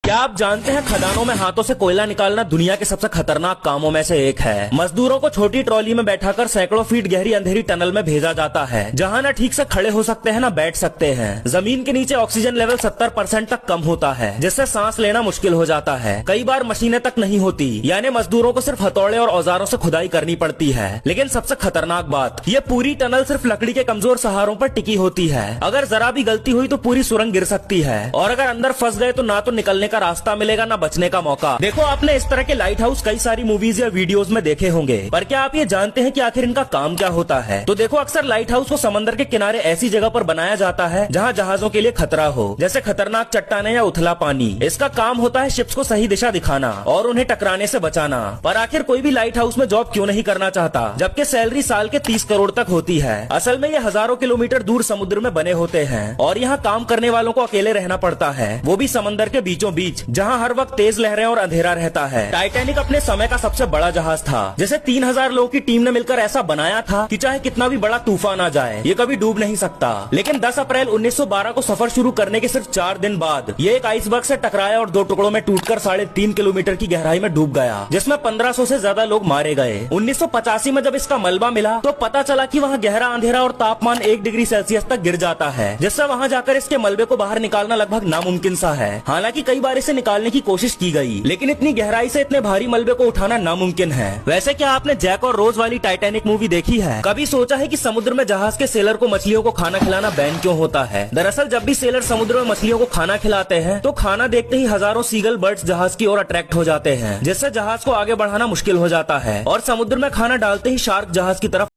क्या आप जानते हैं खदानों में हाथों से कोयला निकालना दुनिया के सबसे खतरनाक कामों में से एक है। मजदूरों को छोटी ट्रॉली में बैठाकर सैकड़ों फीट गहरी अंधेरी टनल में भेजा जाता है, जहां न ठीक से खड़े हो सकते हैं न बैठ सकते हैं। जमीन के नीचे ऑक्सीजन लेवल 70% तक कम होता है, जिससे सांस लेना मुश्किल हो जाता है। कई बार मशीनें तक नहीं होती, यानी मजदूरों को सिर्फ हथौड़े और औजारों से खुदाई करनी पड़ती है। लेकिन सबसे खतरनाक बात, ये पूरी टनल सिर्फ लकड़ी के कमजोर सहारों पर टिकी होती है। अगर जरा भी गलती हुई तो पूरी सुरंग गिर सकती है, और अगर अंदर फंस गए तो ना तो निकलने का रास्ता मिलेगा ना बचने का मौका। देखो, आपने इस तरह के लाइट हाउस कई सारी मूवीज या वीडियोस में देखे होंगे, पर क्या आप ये जानते हैं कि आखिर इनका काम क्या होता है? तो देखो, अक्सर लाइट हाउस को समंदर के किनारे ऐसी जगह पर बनाया जाता है जहाँ जहाजों के लिए खतरा हो, जैसे खतरनाक चट्टानें या उथला पानी। इसका काम होता है शिप्स को सही दिशा दिखाना और उन्हें टकराने से बचाना। पर आखिर कोई भी लाइट हाउस में जॉब क्यों नहीं करना चाहता, जबकि सैलरी साल के 30 करोड़ तक होती है? असल में ये हजारों किलोमीटर दूर समुद्र में बने होते हैं, और यहाँ काम करने वालों को अकेले रहना पड़ता है, वो भी समंदर के बीचों बीच, जहाँ हर वक्त तेज लहरें और अंधेरा रहता है। टाइटैनिक अपने समय का सबसे बड़ा जहाज था, जिसे 3000 लोगों की टीम ने मिलकर ऐसा बनाया था कि चाहे कितना भी बड़ा तूफान आ जाए, ये कभी डूब नहीं सकता। लेकिन 10 अप्रैल 1912 को सफर शुरू करने के सिर्फ 4 दिन बाद ये एक आइसबर्ग से टकराया और 2 टुकड़ों में टूटकर 3.5 किलोमीटर की गहराई में डूब गया, जिसमें 1500 से ज्यादा लोग मारे गए। 1985 में जब इसका मलबा मिला तो पता चला कि वहाँ गहरा अंधेरा और तापमान 1 डिग्री सेल्सियस तक गिर जाता है, जिससे वहाँ जाकर इसके मलबे को बाहर निकालना लगभग नामुमकिन सा है। हालांकि कई बार इसे निकालने की कोशिश की गई, लेकिन इतनी गहराई से इतने भारी मलबे को उठाना नामुमकिन है। वैसे क्या आपने जैक और रोज वाली टाइटैनिक मूवी देखी है? कभी सोचा है कि समुद्र में जहाज के सेलर को मछलियों को खाना खिलाना बैन क्यों होता है? दरअसल जब भी सेलर समुद्र में मछलियों को खाना खिलाते हैं तो खाना देखते ही हजारों सीगल बर्ड्स जहाज की ओर अट्रैक्ट हो जाते हैं, जिससे जहाज को आगे बढ़ाना मुश्किल हो जाता है, और समुद्र में खाना डालते ही शार्क जहाज की तरफ